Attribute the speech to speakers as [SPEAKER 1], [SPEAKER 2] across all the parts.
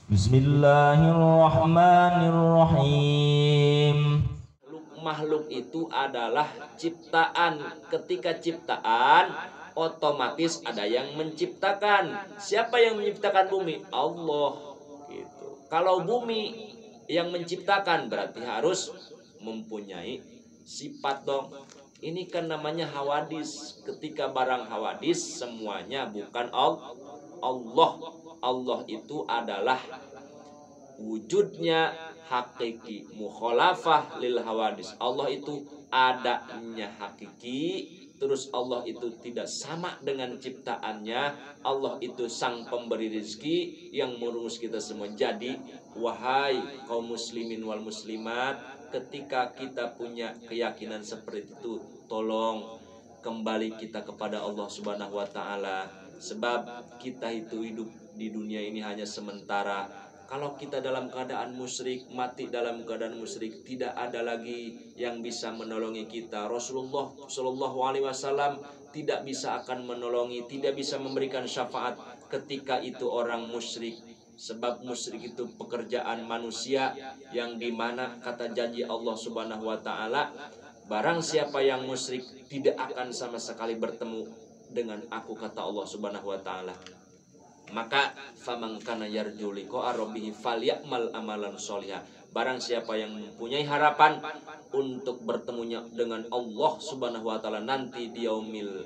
[SPEAKER 1] Bismillahirrahmanirrahim. Makhluk itu adalah ciptaan. Ketika ciptaan, otomatis ada yang menciptakan. Siapa yang menciptakan bumi? Allah. Gitu. Kalau bumi yang menciptakan, berarti harus mempunyai sifat dong. Ini kan namanya hawadis. Ketika barang hawadis, semuanya bukan Allah. Allah itu adalah wujudnya hakiki, mukhalafah lil hawadis. Allah itu adanya hakiki, terus Allah itu tidak sama dengan ciptaannya. Allah itu sang pemberi rezeki yang mengurus kita semua. Jadi wahai kaum muslimin wal muslimat, ketika kita punya keyakinan seperti itu, tolong kembali kita kepada Allah Subhanahu wa taala. Sebab kita itu hidup di dunia ini hanya sementara. Kalau kita dalam keadaan musyrik, mati dalam keadaan musyrik, tidak ada lagi yang bisa menolongi kita. Rasulullah Shallallahu Alaihi Wasallam tidak bisa akan menolongi, tidak bisa memberikan syafaat ketika itu orang musyrik. Sebab musyrik itu pekerjaan manusia yang dimana kata janji Allah Subhanahu Wa Taala, barang siapa yang musyrik tidak akan sama sekali bertemu dengan aku, kata Allah Subhanahu Wa Taala. Maka faman kana yarju liqa rabbih falyamal amalan sholihah. Barang siapa yang mempunyai harapan untuk bertemunya dengan Allah Subhanahu wa taala nanti di yaumil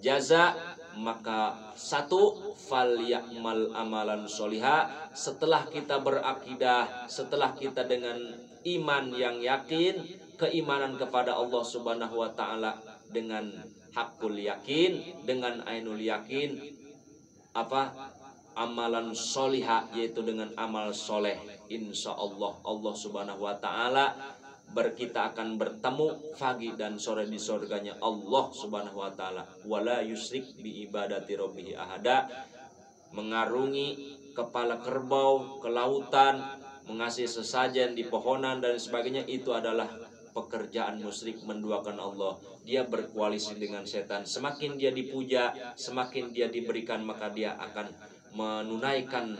[SPEAKER 1] jaza, maka satu, falyamal amalan sholihah. Setelah kita berakidah, setelah kita dengan iman yang yakin, keimanan kepada Allah Subhanahu wa taala dengan hakul yakin, dengan ainul yakin, amalan solihah, yaitu dengan amal soleh. Insya Allah Allah Subhanahu wa taala kita akan bertemu pagi dan sore di surganya Allah Subhanahu wa taala. Wala yusrik bi ibadati rabbih ahada. Mengarungi kepala kerbau ke lautan, mengasih sesajen di pohonan dan sebagainya, itu adalah pekerjaan musyrik, menduakan Allah. Dia berkoalisi dengan setan. Semakin dia dipuja, semakin dia diberikan, maka dia akan menunaikan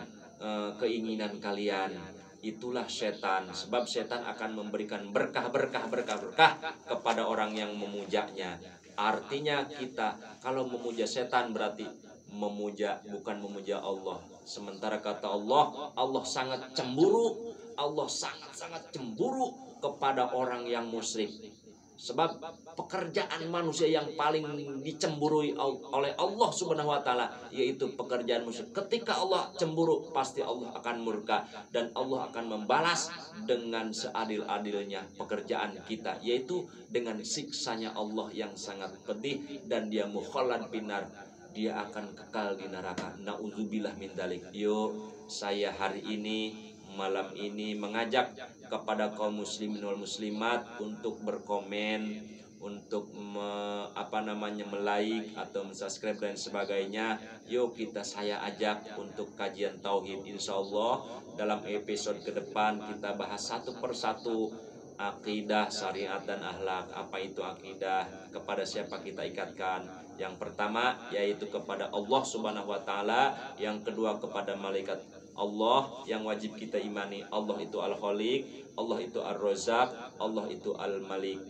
[SPEAKER 1] keinginan kalian. Itulah setan. Sebab setan akan memberikan berkah kepada orang yang memujanya. Artinya kita kalau memuja setan berarti memuja, bukan memuja Allah. Sementara kata Allah, Allah sangat cemburu, Allah sangat cemburu kepada orang yang musyrik. Sebab pekerjaan manusia yang paling dicemburui oleh Allah Subhanahu wa taala yaitu pekerjaan musyrik. Ketika Allah cemburu, pasti Allah akan murka dan Allah akan membalas dengan seadil-adilnya pekerjaan kita, yaitu dengan siksanya Allah yang sangat pedih, dan dia mukhallad binar, dia akan kekal di neraka. Nauzubillah min dzalik. Yuk, saya hari ini, malam ini mengajak kepada kaum muslimin wal muslimat untuk berkomen, untuk like atau subscribe dan sebagainya. Yuk saya ajak untuk kajian tauhid. Insyaallah dalam episode ke depan kita bahas satu persatu akidah, syariat dan akhlak. Apa itu akidah? Kepada siapa kita ikatkan? Yang pertama yaitu kepada Allah Subhanahu wa taala, yang kedua kepada malaikat Allah yang wajib kita imani. Allah itu Al-Khaliq, Allah itu Ar-Razzaq, Allah itu Al-Malik,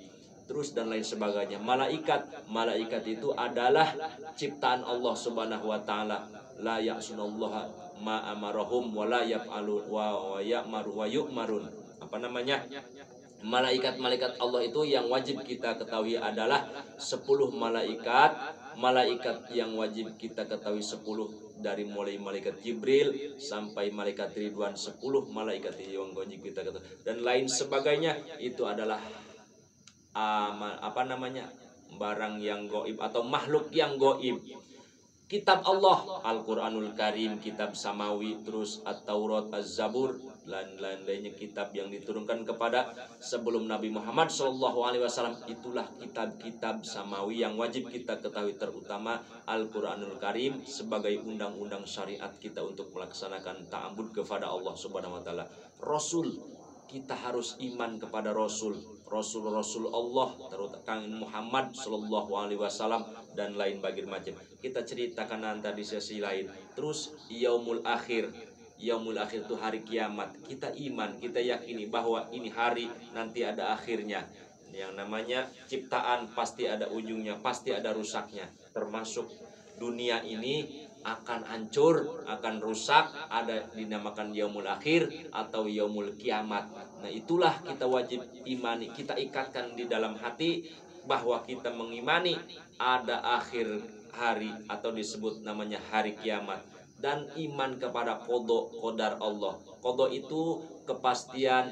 [SPEAKER 1] terus dan lain sebagainya. Malaikat itu adalah ciptaan Allah Subhanahu wa taala. La ya'sunallaha ma amarahum wa la yaf'alun wa ya'maru wa yu'marun. Malaikat Allah itu yang wajib kita ketahui adalah 10 malaikat. Malaikat yang wajib kita ketahui 10, dari mulai malaikat Jibril sampai malaikat Ridwan. 10 malaikat yang wajib kita ketahui dan lain sebagainya. Itu adalah barang yang goib atau makhluk yang goib. Kitab Allah, Al-Quranul Karim, kitab samawi, terus At-Taurat, Az-Zabur, dan lain-lainnya kitab yang diturunkan kepada sebelum Nabi Muhammad SAW. Itulah kitab-kitab samawi yang wajib kita ketahui, terutama Al-Quranul Karim sebagai undang-undang syariat kita untuk melaksanakan ta'abbud kepada Allah Subhanahu wa taala. Rasul, kita harus iman kepada Rasul Allah, terutama Muhammad Sallallahu Alaihi Wasallam dan lain macam. Kita ceritakan nanti di sesi lain. Terus yaumul akhir, Yaumul akhir itu hari kiamat. Kita iman, kita yakini bahwa ini hari nanti ada akhirnya. Yang namanya ciptaan pasti ada ujungnya, pasti ada rusaknya. Termasuk dunia ini akan hancur, akan rusak, ada dinamakan yaumul akhir atau yaumul kiamat. Nah, itulah kita wajib imani, kita ikatkan di dalam hati bahwa kita mengimani ada akhir hari atau disebut namanya hari kiamat, dan iman kepada qada qadar Allah. Qada itu kepastian,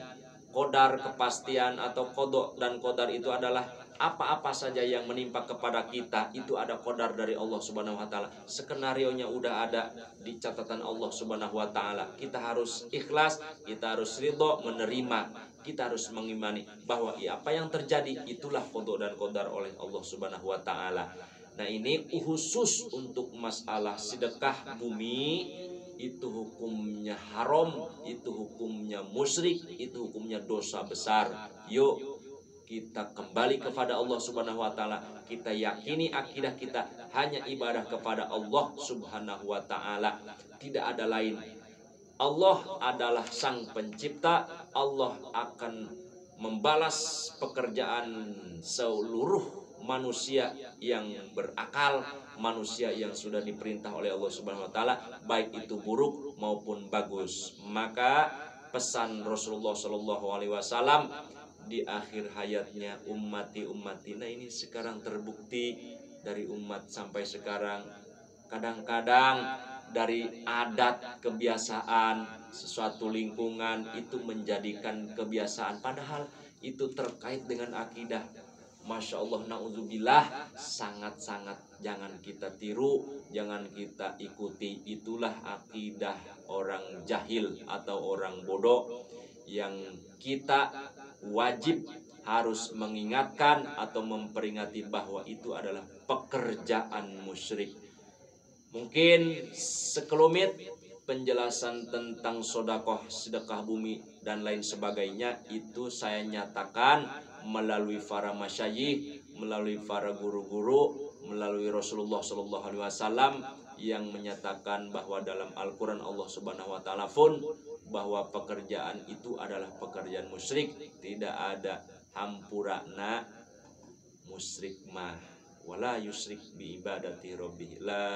[SPEAKER 1] qadar kepastian, atau qada dan qadar itu adalah apa-apa saja yang menimpa kepada kita itu ada qadar dari Allah Subhanahu wa taala. Skenarionya udah ada di catatan Allah Subhanahu wa taala. Kita harus ikhlas, kita harus ridho menerima, kita harus mengimani bahwa apa yang terjadi itulah qada dan qadar oleh Allah Subhanahu wa taala. Nah, ini khusus untuk masalah sedekah bumi, itu hukumnya haram, itu hukumnya musyrik, itu hukumnya dosa besar. Yuk kita kembali kepada Allah Subhanahu wa taala. Kita yakini akidah kita hanya ibadah kepada Allah Subhanahu wa taala, tidak ada lain. Allah adalah sang pencipta. Allah akan membalas pekerjaan seluruh manusia yang berakal, manusia yang sudah diperintah oleh Allah Subhanahu wa taala, baik itu buruk maupun bagus. Maka pesan Rasulullah Shallallahu alaihi wasallam di akhir hayatnya, ummati ummati. Nah, ini sekarang terbukti dari umat sampai sekarang. Kadang-kadang dari adat kebiasaan sesuatu lingkungan itu menjadikan kebiasaan, padahal itu terkait dengan akidah. Masya Allah, na'udzubillah, sangat-sangat jangan kita tiru, jangan kita ikuti. Itulah akidah orang jahil atau orang bodoh yang kita wajib harus mengingatkan atau memperingati bahwa itu adalah pekerjaan musyrik. Mungkin sekelumit penjelasan tentang sodakoh, sedekah bumi dan lain sebagainya itu saya nyatakan melalui para masyayikh, melalui para guru-guru, melalui Rasulullah Shallallahu alaihi wasallam yang menyatakan bahwa dalam Al-Quran Allah Subhanahu wa taala pun bahwa pekerjaan itu adalah pekerjaan musyrik. Tidak ada hampurana musyrik mah wala yusrik bi ibadati rabbih, la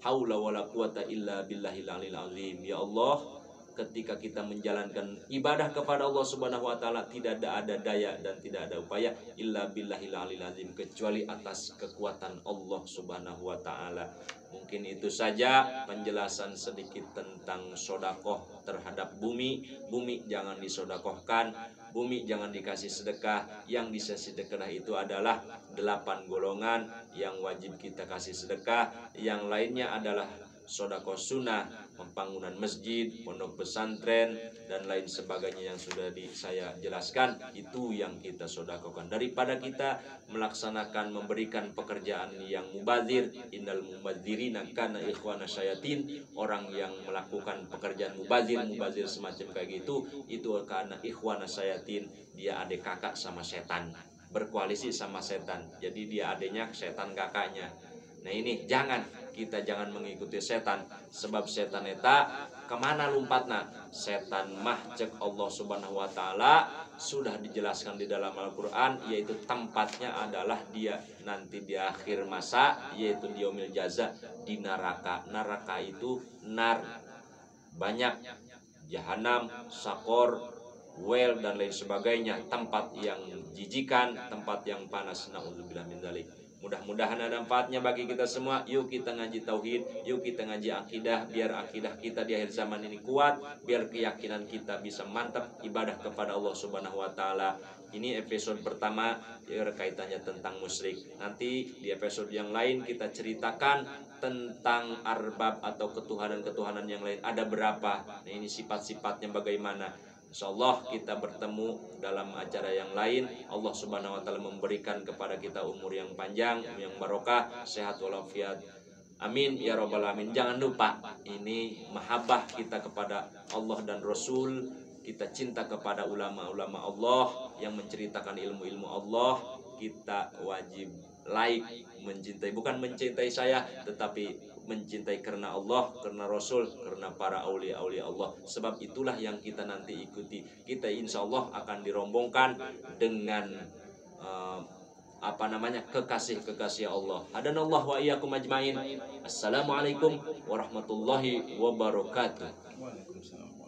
[SPEAKER 1] haula wala quwata illa billahil alil azim. Ya Allah, ketika kita menjalankan ibadah kepada Allah Subhanahu wa taala tidak ada daya dan tidak ada upaya illa billahil alil azim, kecuali atas kekuatan Allah Subhanahu wa taala. Mungkin itu saja penjelasan sedikit tentang sodakoh terhadap bumi. Bumi jangan disodakohkan, bumi jangan dikasih sedekah. Yang bisa sedekah itu adalah 8 golongan yang wajib kita kasih sedekah. Yang lainnya adalah sodakoh sunnah, pembangunan masjid, pondok pesantren, dan lain sebagainya yang sudah saya jelaskan. Itu yang kita sodakohkan. Daripada kita melaksanakan, memberikan pekerjaan yang mubazir, innal mubazirina kana ikhwana syayatin, orang yang melakukan pekerjaan mubazir semacam kayak gitu, itu karena ikhwana syayatin, dia adik kakak sama setan, berkoalisi sama setan. Jadi dia adiknya, setan kakaknya. Nah, ini kita jangan mengikuti setan, sebab setan eta kemana lompatna? Setan mah cek Allah Subhanahu wa taala sudah dijelaskan di dalam Al-Quran, yaitu tempatnya adalah dia nanti di akhir masa, yaitu di yaumil jaza, di neraka. Neraka itu nar, banyak, jahanam, sakor, wel, dan lain sebagainya. Tempat yang jijikan, tempat yang panas. Na'udzubillah min dzalik. Mudah-mudahan ada manfaatnya bagi kita semua. Yuk kita ngaji tauhid, yuk kita ngaji akidah, biar akidah kita di akhir zaman ini kuat, biar keyakinan kita bisa mantap ibadah kepada Allah Subhanahu wa taala. Ini episode pertama kaitannya tentang musyrik. Nanti di episode yang lain kita ceritakan tentang arbab atau ketuhanan-ketuhanan yang lain. Ada berapa? Nah, ini sifat-sifatnya bagaimana? Insyaallah kita bertemu dalam acara yang lain. Allah Subhanahu wa taala memberikan kepada kita umur yang panjang, yang barokah, sehat walafiat. Amin ya rabbal alamin. Jangan lupa, ini mahabbah kita kepada Allah dan Rasul. Kita cinta kepada ulama-ulama Allah yang menceritakan ilmu-ilmu Allah. Kita wajib like, mencintai, bukan mencintai saya, tetapi mencintai karena Allah, karena Rasul, karena para aulia-aulia Allah. Sebab itulah yang kita nanti ikuti. Kita insya Allah akan dirombongkan dengan kekasih-kekasih Allah. Hadanallah wa iyyakum ajmain. Assalamualaikum warahmatullahi wabarakatuh.
[SPEAKER 2] Waalaikumsalam.